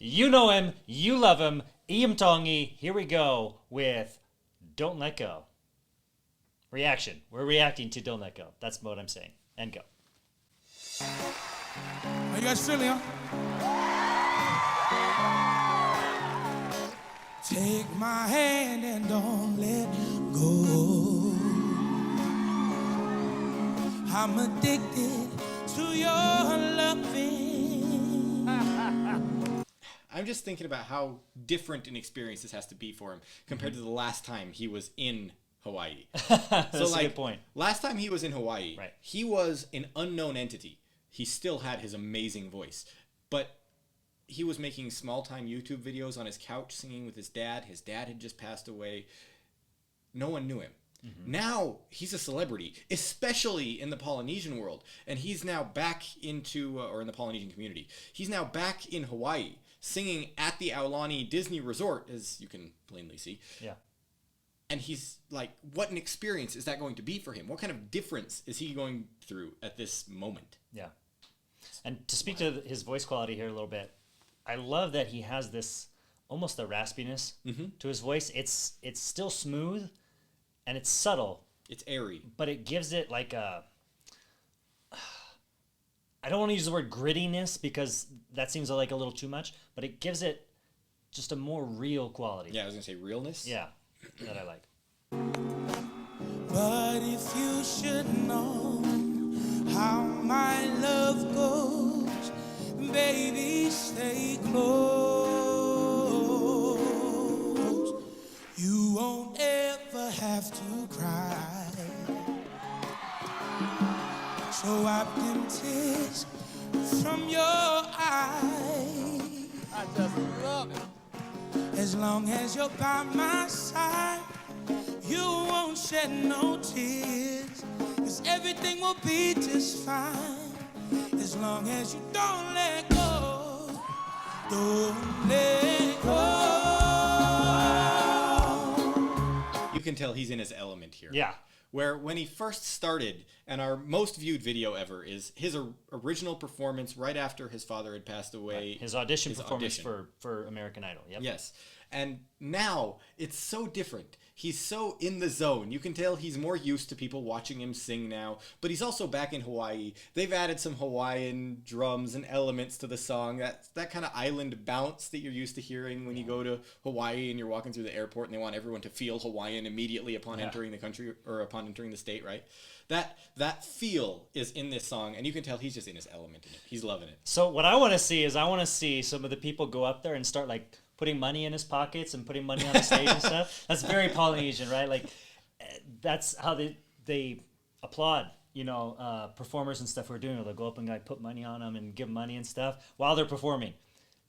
You know him, you love him, Iam Tongi. Here we go with Don't Let Go. Reaction. We're reacting to Don't Let Go. That's what I'm saying. And go. Are you guys feeling, huh? Take my hand and don't let go. I'm addicted to your loving. I'm just thinking about how different an experience this has to be for him compared to the last time he was in Hawaii. That's So, a good point. last time he was in Hawaii, Right. he was an unknown entity. He still had his amazing voice, but he was making small-time YouTube videos on his couch singing with his dad. His dad had just passed away. No one knew him. Now he's a celebrity, especially in the Polynesian world, and he's now back into, or in the Polynesian community, he's now back in Hawaii, singing at the Aulani Disney Resort, as you can plainly see. Yeah. And he's like, what an experience is that going to be for him? What kind of difference is he going through at this moment? Yeah. And to speak to his voice quality here a little bit, I love that he has this almost a raspiness to his voice. It's still smooth and it's subtle, It's airy. but it gives it like a, I don't want to use the word grittiness because that seems like a little too much, but it gives it just a more real quality. Yeah, I was going to say realness. Yeah, that I like. But if you should know how my love goes, baby, stay close. You won't ever have to cry. So wipe them tears from your eyes. I just love it. As long as you're by my side, you won't shed no tears, 'cause everything will be just fine. As long as you don't let go, don't let go. You can tell he's in his element here. Yeah. Where when he first started, and our most viewed video ever is his original performance right after his father had passed away. His audition performance audition. for American Idol. Yep. Yes. And now it's so different. He's so in the zone. You can tell he's more used to people watching him sing now, but he's also back in Hawaii. They've added some Hawaiian drums and elements to the song. That kind of island bounce that you're used to hearing when you go to Hawaii and you're walking through the airport and they want everyone to feel Hawaiian immediately upon entering the country or upon entering the state, right? That feel is in this song, and you can tell he's just in his element in it. He's loving it. So what I want to see is I want to see some of the people go up there and start like putting money in his pockets and putting money on the stage and stuff. That's very Polynesian, right? Like that's how they applaud, performers and stuff who are doing it. They'll go up and like put money on them and give them money and stuff while they're performing.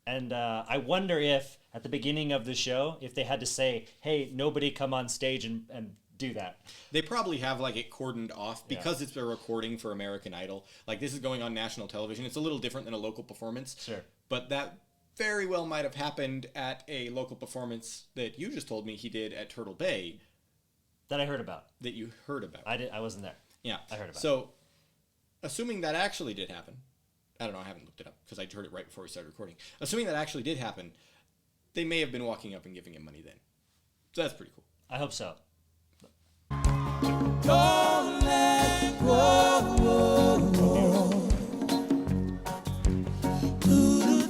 And I wonder if at the beginning of the show, if they had to say, hey, nobody come on stage and do that. They probably have like it cordoned off because it's a recording for American Idol. Like this is going on national television. It's a little different than a local performance. Sure. But that very well might have happened at a local performance that you just told me he did at Turtle Bay. That I heard about. That you heard about. I wasn't there. Yeah. I heard about it. So, assuming that actually did happen, I don't know, I haven't looked it up because I heard it right before we started recording. Assuming that actually did happen, they may have been walking up and giving him money then. So that's pretty cool. I hope so. Don't let go.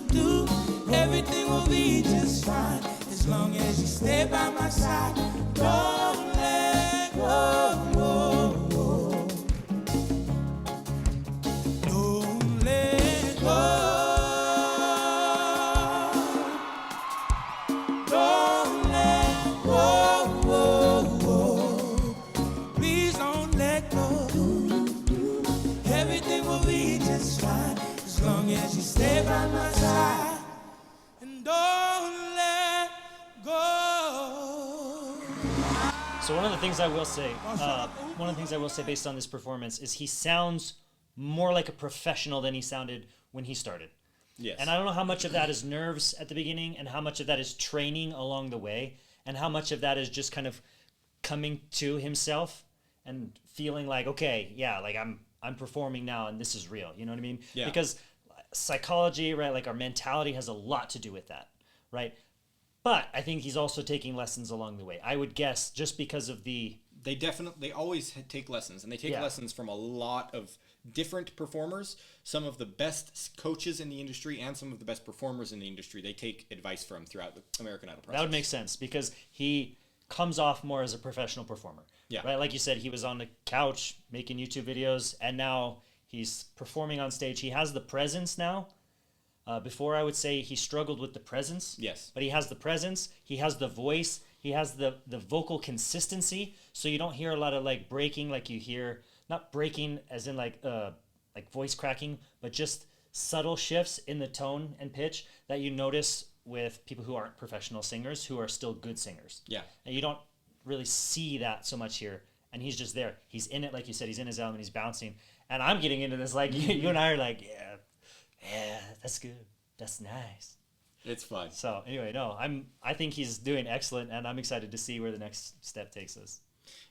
Do. Everything will be just fine as long as you stay by my side. Don't let go. Don't let go. Don't let go. Please don't let go. Everything will be just fine as long as you stay by my side. And don't let go. So one of the things I will say, based on this performance is he sounds more like a professional than he sounded when he started. Yes. And I don't know how much of that is nerves at the beginning and how much of that is training along the way and how much of that is just kind of coming to himself and feeling like, okay, yeah, like I'm performing now and this is real. You know what I mean? Yeah. Because psychology, right? Like our mentality has a lot to do with that, right? But I think he's also taking lessons along the way. I would guess just because of the They always take lessons, and they take lessons from a lot of different performers. Some of the best coaches in the industry and some of the best performers in the industry, they take advice from throughout the American Idol process. That would make sense because he comes off more as a professional performer. Yeah. Right? Like you said, he was on the couch making YouTube videos, and now he's performing on stage. He has the presence now. Before, I would say he struggled with the presence. Yes. But he has the presence. He has the voice. He has the vocal consistency. So you don't hear a lot of like breaking, like you hear, not breaking as in like voice cracking, but just subtle shifts in the tone and pitch that you notice with people who aren't professional singers who are still good singers. Yeah. And you don't really see that so much here. And he's just there. He's in it, like you said. He's in his element. He's bouncing. And I'm getting into this like you and I are like, yeah, that's good. That's nice. It's fun. So anyway, I think he's doing excellent, and I'm excited to see where the next step takes us.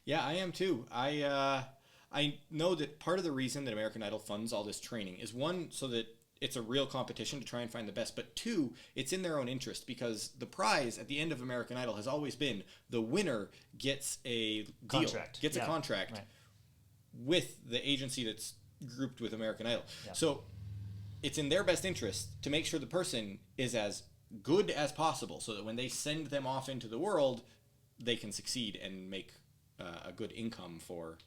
Yeah, I am too. I know that part of the reason that American Idol funds all this training is, one, so that it's a real competition to try and find the best, but two, it's in their own interest, because the prize at the end of American Idol has always been the winner gets a Contract. Gets a contract Right. with the agency that's grouped with American Idol. Yeah. So it's in their best interest to make sure the person is as good as possible, so that when they send them off into the world, they can succeed and make a good income for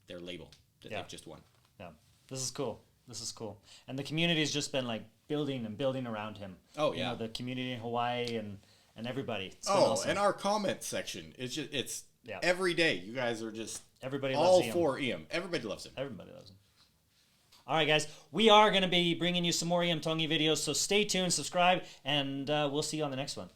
their label that they've just won. Yeah, this is cool. This is cool. And the community's just been like building and building around him. Oh, You yeah. know, the community in Hawaii and everybody. It's been Oh, awesome. and our comment section, it's Yeah. every day. You guys are just Everybody all loves Iam. for Iam. Everybody loves him. Everybody loves him. All right, guys. We are going to be bringing you some more Iam Tongi videos, so stay tuned, subscribe, and we'll see you on the next one.